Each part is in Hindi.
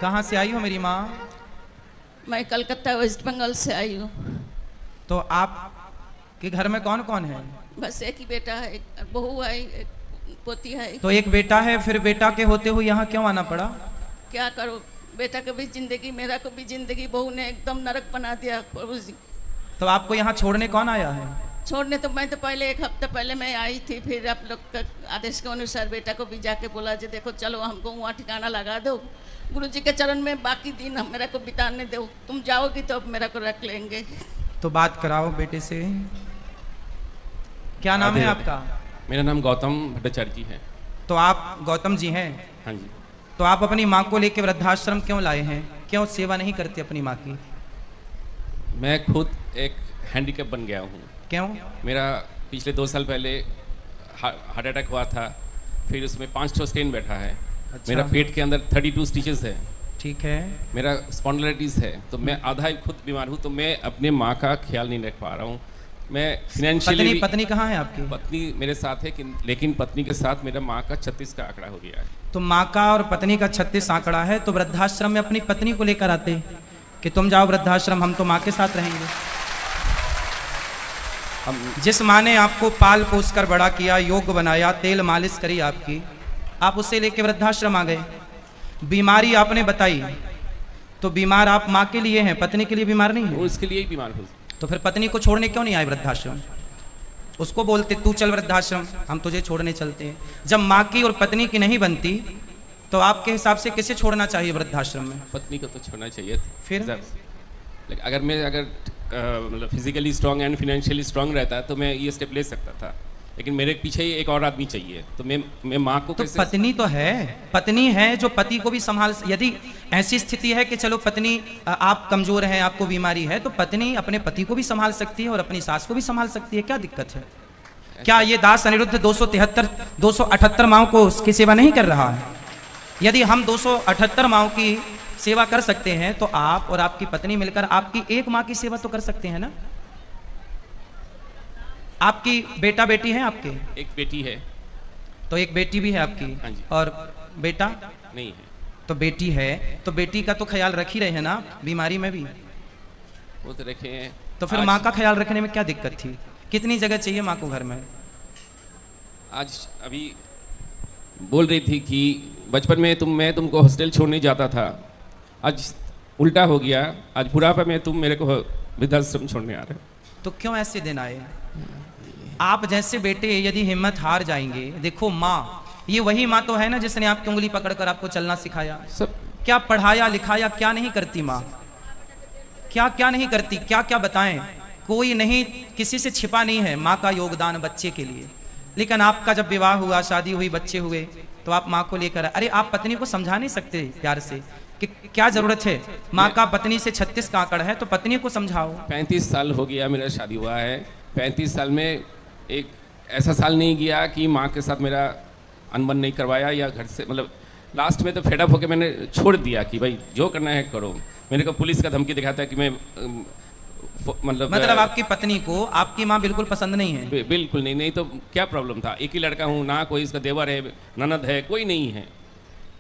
कहाँ से आई हो मेरी माँ? मैं कलकत्ता वेस्ट बंगाल से आई हूँ। तो आप के घर में कौन कौन है? बस एक ही बेटा है, एक बहू है, एक पोती है। तो एक बेटा है, फिर बेटा के होते हुए यहाँ क्यों आना पड़ा? क्या करो, बेटा को भी जिंदगी, मेरा को भी जिंदगी, बहू ने एकदम नरक बना दिया। तो आपको यहाँ छोड़ने कौन आया है? छोड़ने तो मैं तो पहले एक हफ्ता पहले मैं आई थी, फिर आप लोग का आदेश के अनुसार बेटा को भी जाके बोला जी देखो चलो हमको वहाँ ठिकाना लगा दो, गुरु जी के चरण में बाकी दिन हम मेरा को बिताने दो, तुम जाओगी तो अब मेरा को रख लेंगे। तो बात कराओ बेटे से। क्या नाम है आपका? मेरा नाम गौतम भट्टाचार्य जी है। तो आप गौतम जी हैं? हाँ जी। तो आप अपनी माँ को लेकर वृद्धाश्रम क्यों लाए हैं? क्यों सेवा नहीं करते अपनी माँ की? मैं खुद एक हैंडीकैप बन गया हूँ। क्यों? मेरा पिछले 2 साल पहले हार्ट अटैक हुआ था, फिर उसमें 5 स्टेन बैठा है। अच्छा। मेरा पेट के अंदर 32 स्टिचेस है। ठीक है। मेरा स्पॉन्डिलाइटिस है, तो मैं आधा ही खुद बीमार हूँ, तो मैं अपने माँ का ख्याल नहीं रख पा रहा हूँ। मैं फाइनेंशियली पत्नी कहाँ है आपकी? पत्नी मेरे साथ है, लेकिन पत्नी के साथ मेरा माँ का 36 का आंकड़ा हो गया है। तो माँ का और पत्नी का 36 आंकड़ा है, तो वृद्धाश्रम में अपनी पत्नी को लेकर आते कि तुम जाओ वृद्धाश्रम, हम तो माँ के साथ रहेंगे। जिस माँ ने आपको पाल पोस कर बड़ा किया, योग्य बनाया, तेल मालिश करी आपकी, आप उसे लेके वृद्धाश्रम आ गए। बीमारी आपने बताई, तो बीमार आप माँ के लिए हैं, पत्नी के लिए बीमार नहीं है? उसके लिए ही बीमार हूँ। तो फिर पत्नी को छोड़ने क्यों नहीं आए वृद्धाश्रम? उसको बोलते तू चल वृद्धाश्रम, हम तुझे छोड़ने चलते हैं। जब माँ की और पत्नी की नहीं बनती तो आपके हिसाब से किसे छोड़ना चाहिए वृद्धाश्रम में? पत्नी को तो छोड़ना चाहिए। फिर अगर मतलब physically strong and financially strong रहता तो मैं ये स्टेप ले सकता था, लेकिन मेरे पीछे ही एक और आदमी चाहिए, तो मैं माँ को तो पत्नी तो है, पत्नी है जो पति को भी संभाल। यदि ऐसी स्थिति है कि चलो पत्नी आप कमजोर हैं, आपको बीमारी है, तो पत्नी अपने पति को भी संभाल सकती है और अपनी सास को भी संभाल सकती है। क्या दिक्कत है? क्या ये दास अनिरुद्ध 278 माओं को उसकी सेवा नहीं कर रहा है? यदि हम 278 माओं की सेवा कर सकते हैं तो आप और आपकी पत्नी मिलकर आपकी एक माँ की सेवा तो कर सकते हैं ना? आपकी बेटा बेटी है आपके? एक बेटी है। तो एक बेटी भी है आपकी? हाँ जी। और बेटा नहीं है। तो बेटी है, तो बेटी का तो ख्याल रख ही रहे हैं ना बीमारी में भी? वो तो रखे हैं। तो फिर माँ का ख्याल रखने में क्या दिक्कत थी? कितनी जगह चाहिए माँ को घर में? आज अभी बोल रही थी कि बचपन में मैं तुमको हॉस्टल छोड़ने जाता था, आज उल्टा हो गया, आज बुढ़ापा में तुम मेरे को वृद्धाश्रम छोड़ने आ रहे हो। तो क्यों ऐसे दिन आए? आप जैसे बेटे यदि हिम्मत हार जाएंगे, देखो माँ, ये वही माँ तो है ना जिसने आपकी उंगली पकड़कर आपको चलना सिखाया, सब क्या पढ़ाया लिखाया, क्या नहीं करती माँ? क्या क्या नहीं करती, क्या क्या बताएं? कोई नहीं, किसी से छिपा नहीं है माँ का योगदान बच्चे के लिए। लेकिन आपका जब विवाह हुआ, शादी हुई, बच्चे हुए, तो आप माँ को लेकर, अरे आप पत्नी को समझा नहीं सकते प्यार से कि क्या जरूरत है? माँ का पत्नी से 36 का आंकड़ा है, तो पत्नी को समझाओ। 35 साल हो गया मेरा शादी हुआ है। 35 साल में एक ऐसा साल नहीं गया कि माँ के साथ मेरा अनबन नहीं करवाया, या घर से, मतलब लास्ट में तो फेडअप होकर मैंने छोड़ दिया कि भाई जो करना है करो। मेरे को पुलिस का धमकी दिखाता है कि मैं मतलब आपकी पत्नी को आपकी माँ बिल्कुल पसंद नहीं है? बिल्कुल नहीं। नहीं तो क्या प्रॉब्लम था? एक ही लड़का हूँ ना, कोई इसका देवर है, ननद है, कोई नहीं है,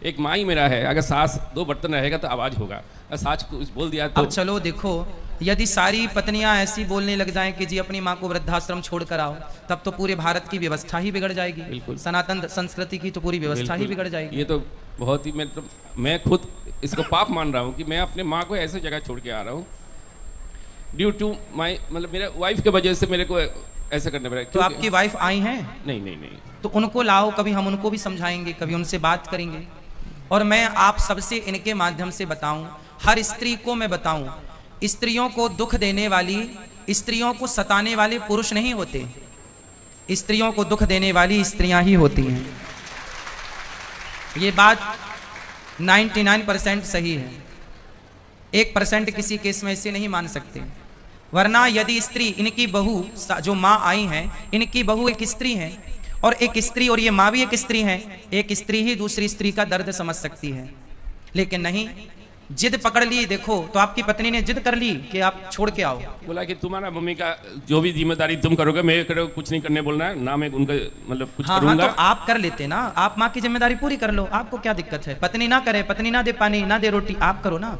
एक माँ ही मेरा है। अगर सास 2 बर्तन रहेगा तो आवाज़ होगा, अगर सास कुछ बोल दिया तो। अब चलो देखो, यदि सारी पत्नियां ऐसी बोलने लग जाएं कि जी अपनी माँ को वृद्धाश्रम छोड़ कर आओ, तब तो पूरे भारत की व्यवस्था ही बिगड़ जाएगी। बिल्कुल। सनातन संस्कृति की तो पूरी व्यवस्था ही बिगड़ जाएगी। ये तो बहुत ही, मैं खुद इसको पाप मान रहा हूँ कि मैं अपने माँ को ऐसे जगह छोड़ के आ रहा हूँ, ड्यू टू माई, मतलब मेरे वाइफ के वजह से मेरे को ऐसा करना पड़ा। तो आपकी वाइफ आई हैं? नहीं नहीं नहीं। तो उनको लाओ, कभी हम उनको भी समझाएंगे, कभी उनसे बात करेंगे। और मैं आप सबसे इनके माध्यम से बताऊं, हर स्त्री को मैं बताऊं, स्त्रियों को दुख देने वाली, स्त्रियों को सताने वाले पुरुष नहीं होते, स्त्रियों को दुख देने वाली स्त्रियां ही होती हैं। ये बात 99% सही है, 1% किसी केस में इसे नहीं मान सकते। वरना यदि स्त्री, इनकी बहू जो माँ आई हैं, इनकी बहू एक स्त्री है, और एक स्त्री, और ये माँ भी एक स्त्री है, एक स्त्री ही दूसरी स्त्री का दर्द समझ सकती है। लेकिन नहीं, जिद पकड़ ली, देखो तो आपकी पत्नी ने जिद कर ली कि आप छोड़ के आओ। बोला कि तुम्हारा मम्मी का जो भी जिम्मेदारी तुम करोगे, मैं करो कुछ नहीं करने बोलना है ना, मैं उनका मतलब कुछ हाँ, करूंगा। हाँ, तो आप कर लेते ना, आप माँ की जिम्मेदारी पूरी कर लो, आपको क्या दिक्कत है? पत्नी ना करे, पत्नी ना दे पानी ना दे रोटी, आप करो ना।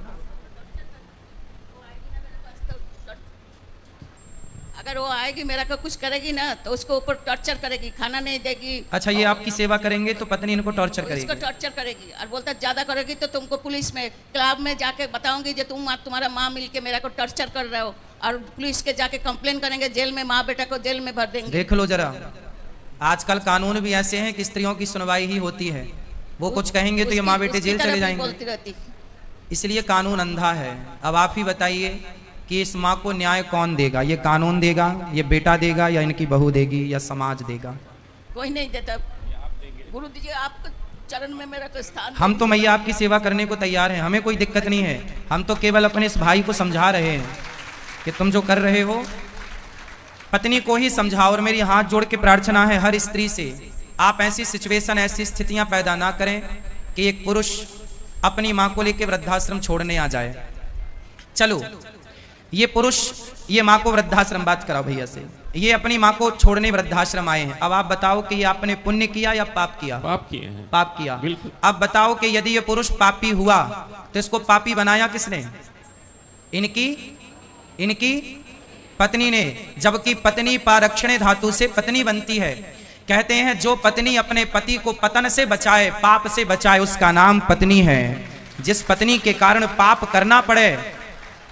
अगर वो आएगी मेरा को कुछ करेगी ना तो उसको ऊपर टॉर्चर करेगी, खाना नहीं देगी। अच्छा, ये आपकी सेवा करेंगे तो पत्नी इनको टॉर्चर इसको करेगी। टॉर्चर करेगी और बोलता ज्यादा करेगी तो तुमको पुलिस में क्लब में जाके बताऊंगी जो तुम्हारा माँ मिलके मेरा को टॉर्चर कर रहे हो, और पुलिस के जाके कंप्लेन करेंगे, जेल में माँ बेटा को जेल में भर देंगे। देख लो जरा, आजकल कानून भी ऐसे हैं कि स्त्रियों की सुनवाई ही होती है, वो कुछ कहेंगे तो ये माँ बेटे जेल चले जाएंगे, बोलती रहती। इसलिए कानून अंधा है। अब आप ही बताइए कि इस माँ को न्याय कौन देगा? ये कानून देगा, ये बेटा देगा, या इनकी बहू देगी, या समाज देगा? कोई नहीं देता। गुरु जी आपके चरण में मेरा तो स्थान। हम तो मैया आपकी सेवा करने को तैयार हैं, हमें कोई दिक्कत नहीं है। हम तो केवल अपने इस भाई को समझा रहे हैं कि तुम जो कर रहे हो पत्नी को ही समझाओ। और मेरी हाथ जोड़ के प्रार्थना है हर स्त्री से, आप ऐसी सिचुएशन, ऐसी स्थितियां पैदा ना करें कि एक पुरुष अपनी माँ को लेकर वृद्धाश्रम छोड़ने आ जाए। चलो, ये पुरुष ये माँ को वृद्धाश्रम, बात कराओ भैया से, ये अपनी माँ को छोड़ने वृद्धाश्रम आए हैं। अब आप बताओ कि ये आपने पुण्य किया या पाप किया? पाप किए हैं। पाप किया, बिल्कुल। अब बताओ कि यदि ये पुरुष पापी हुआ तो इसको पापी बनाया किसने? इनकी पत्नी ने, जबकि पत्नी पारक्षणे धातु से पत्नी बनती है। कहते हैं जो पत्नी अपने पति को पतन से बचाए, पाप से बचाए, उसका नाम पत्नी है। जिस पत्नी के कारण पाप करना पड़े,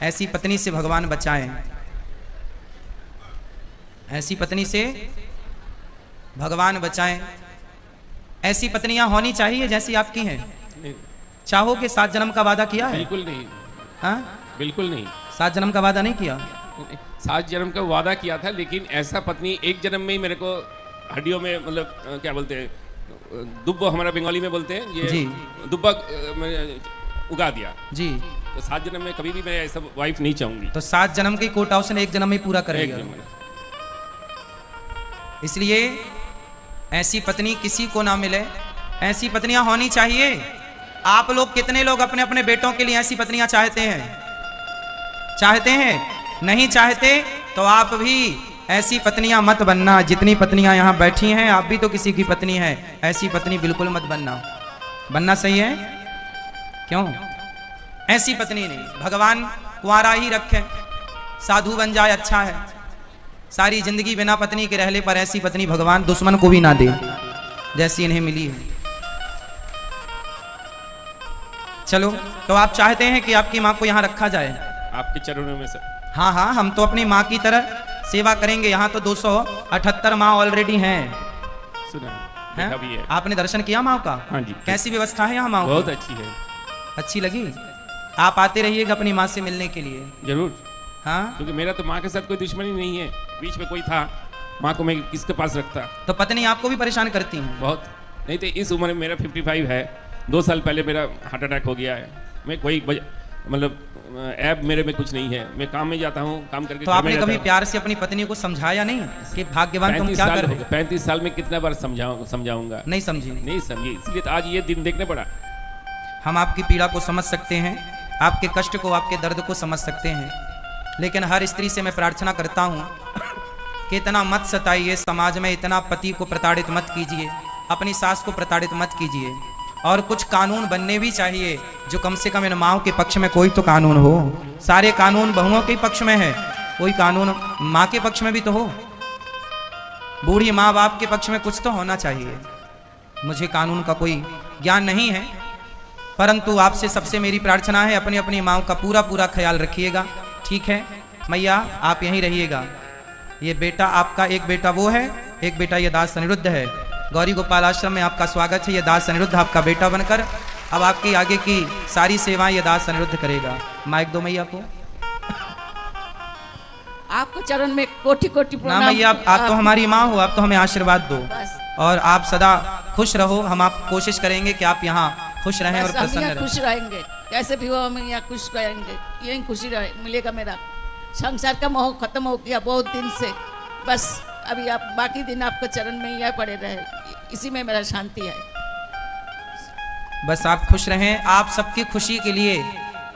ऐसी पत्नी से भगवान बचाएं, ऐसी पत्नी से भगवान बचाएं। ऐसी पत्नियां होनी चाहिए जैसी आपकी हैं। चाहो कि 7 जन्म का वादा किया है? बिल्कुल नहीं। हाँ, बिल्कुल नहीं। 7 जन्म का वादा नहीं किया? 7 जन्म का वादा किया था, लेकिन ऐसा पत्नी एक जन्म में ही मेरे को हड्डियों में, मतलब क्या बोलते हैं, दुब्बा हमारा बंगाली में बोलते हैं, ये जी। दुब्बा उगा दिया जी। तो 7 जन्म में कभी भी मैं ऐसा वाइफ नहीं चाहूंगी। तो 7 जन्म की कोटा उसने 1 जन्म में पूरा करेगा। इसलिए ऐसी पत्नी किसी को ना मिले, ऐसी पत्नियां होनी चाहिए। आप लोग कितने लोग अपने अपने बेटों के लिए ऐसी पत्नियां चाहते हैं? चाहते हैं? नहीं चाहते तो आप भी ऐसी पत्नियां मत बनना। जितनी पत्नियां यहाँ बैठी हैं, आप भी तो किसी की पत्नी है, ऐसी पत्नी बिल्कुल मत बनना। बनना सही है? क्यों? ऐसी पत्नी नहीं, भगवान कुंवारा ही रखे, साधु बन जाए अच्छा है। सारी जिंदगी बिना पत्नी के रहने पर ऐसी पत्नी भगवान दुश्मन को भी ना दे जैसी इन्हें मिली है। चलो, तो आप चाहते हैं कि आपकी माँ को यहाँ रखा जाए? आपके चरणों में सर। हाँ हाँ, हम तो अपनी माँ की तरह सेवा करेंगे। यहाँ तो 278 माँ ऑलरेडी हैं। सुना हैं? देखा भी है। आपने दर्शन किया माँ का? हाँ जी। कैसी व्यवस्था है यहाँ माँ? बहुत अच्छी है। अच्छी लगी? आप आते रहिएगा अपनी माँ से मिलने के लिए। जरूर। हाँ, क्योंकि मेरा तो माँ के साथ कोई दुश्मनी नहीं है, बीच में कोई था, माँ को मैं किसके पास रखता। तो पत्नी आपको भी परेशान करती हैं? बहुत। नहीं तो इस उम्र में मेरा 55 है, 2 साल पहले मेरा हार्ट अटैक हो गया है। मैं कोई मतलब ऐप मेरे में कुछ नहीं है, मैं काम में जाता हूँ, काम करके। तो आपने कभी प्यार से अपनी पत्नी को समझाया नहीं कि भाग्यवान तुम क्या कर रहे हो? 35 साल में कितना बार समझाऊंगा? नहीं समझी? नहीं समझी, इसलिए तो आज ये दिन देखने पड़ा। हम आपकी पीड़ा को समझ सकते हैं, आपके कष्ट को, आपके दर्द को समझ सकते हैं, लेकिन हर स्त्री से मैं प्रार्थना करता हूँ कि इतना मत सताइए, समाज में इतना पति को प्रताड़ित मत कीजिए, अपनी सास को प्रताड़ित मत कीजिए। और कुछ कानून बनने भी चाहिए जो कम से कम इन माओं के पक्ष में कोई तो कानून हो। सारे कानून बहुओं के पक्ष में है, कोई कानून माँ के पक्ष में भी तो हो। बूढ़ी माँ बाप के पक्ष में कुछ तो होना चाहिए। मुझे कानून का कोई ज्ञान नहीं है, परंतु आपसे सबसे मेरी प्रार्थना है, अपनी अपनी माँ का पूरा पूरा ख्याल रखिएगा। ठीक है मैया, आप यहीं रहिएगा। ये बेटा आपका, एक बेटा वो है, एक बेटा ये दास अनिरुद्ध है। गौरी गोपाल आश्रम में आपका स्वागत है। ये दास अनिरुद्ध आपका बेटा बनकर अब आपकी आगे की सारी सेवाएं ये दास अनिरुद्ध करेगा। माइक दो मैया को। आपको चरण में कोटि कोटि ना प्रणाम। मैया, आप तो हमारी माँ हो, आप तो हमें आशीर्वाद दो बस। और आप सदा खुश रहो। हम आप कोशिश करेंगे कि आप यहाँ खुश रहें और बस हम प्रसन्न यहाँ रहें। खुश रहेंगे, कैसे भी हो हम यहाँ खुश रहेंगे, यही खुशी मिलेगा। मेरा संसार का मोह खत्म हो गया बहुत दिन से, बस अभी आप बाकी दिन आपको चरण में यह पड़े रहे, इसी में मेरा शांति है। बस आप खुश रहें। आप सबकी खुशी के लिए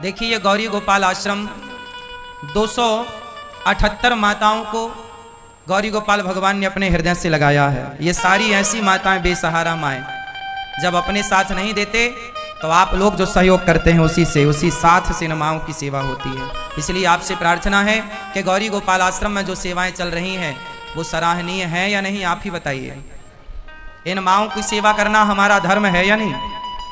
देखिए ये गौरी गोपाल आश्रम 278 माताओं को गौरी गोपाल भगवान ने अपने हृदय से लगाया है। ये सारी ऐसी माताएं बेसहारा माएं, जब अपने साथ नहीं देते तो आप लोग जो सहयोग करते हैं उसी साथ से इन माओं की सेवा होती है। इसलिए आपसे प्रार्थना है कि गौरी गोपाल आश्रम में जो सेवाएं चल रही हैं वो सराहनीय है या नहीं, आप ही बताइए। इन माओं की सेवा करना हमारा धर्म है या नहीं?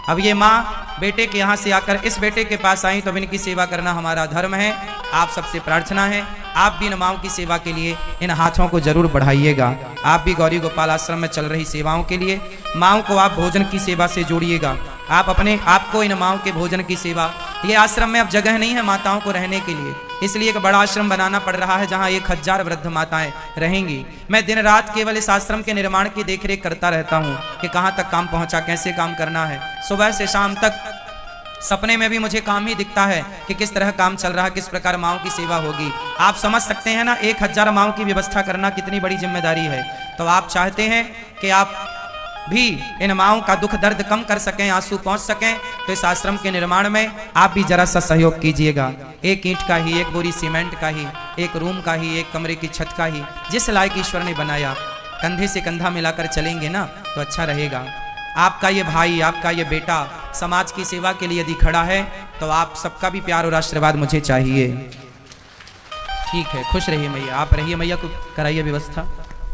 अब ये माँ बेटे के यहाँ से आकर इस बेटे के पास आई तो अब इनकी सेवा करना हमारा धर्म है। आप सबसे प्रार्थना है आप भी इन माओं की सेवा के लिए इन हाथों को जरूर बढ़ाइएगा। आप भी गौरी गोपाल आश्रम में चल रही सेवाओं के लिए माओं को आप भोजन की सेवा से जोड़िएगा। आप अपने आपको इन माओं के भोजन की सेवा, ये आश्रम में अब जगह नहीं है माताओं को रहने के लिए, इसलिए एक बड़ा आश्रम बनाना पड़ रहा है जहां 1000 वृद्ध माताएं रहेंगी। मैं दिन रात केवल इस आश्रम के निर्माण की देखरेख करता रहता हूं कि कहां तक काम पहुंचा, कैसे काम करना है। सुबह से शाम तक सपने में भी मुझे काम ही दिखता है कि किस तरह काम चल रहा है, किस प्रकार माओं की सेवा होगी। आप समझ सकते हैं ना 1000 माओं की व्यवस्था करना कितनी बड़ी जिम्मेदारी है। तो आप चाहते हैं कि आप भी इन माओं का दुख दर्द कम कर सकें, आंसू पहुंच सकें, तो इस आश्रम के निर्माण में आप भी जरा सा सहयोग कीजिएगा। एक ईंट का ही, एक बोरी सीमेंट का ही, एक रूम का ही, एक कमरे की छत का ही, जिस लायक ईश्वर ने बनाया कंधे से कंधा मिलाकर चलेंगे ना तो अच्छा रहेगा। आपका ये भाई, आपका ये बेटा समाज की सेवा के लिए यदि खड़ा है तो आप सबका भी प्यार और आशीर्वाद मुझे चाहिए। ठीक है, खुश रहिए मैया, आप रहिए मैया को कराइए व्यवस्था,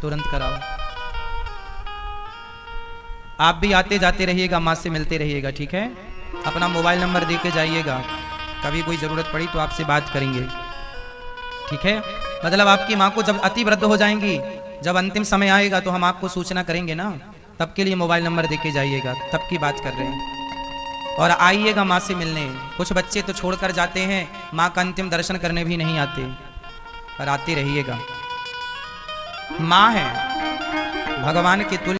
तुरंत कराओ। आप भी आते जाते रहिएगा, माँ से मिलते रहिएगा, ठीक है। अपना मोबाइल नंबर दे के जाइएगा, कभी कोई ज़रूरत पड़ी तो आपसे बात करेंगे, ठीक है। मतलब आपकी माँ को जब अति वृद्ध हो जाएंगी, जब अंतिम समय आएगा तो हम आपको सूचना करेंगे ना, तब के लिए मोबाइल नंबर दे के जाइएगा, तब की बात कर रहे हैं। और आइएगा माँ से मिलने। कुछ बच्चे तो छोड़कर जाते हैं, माँ का अंतिम दर्शन करने भी नहीं आते, पर आते रहिएगा। माँ है भगवान के तुल्य।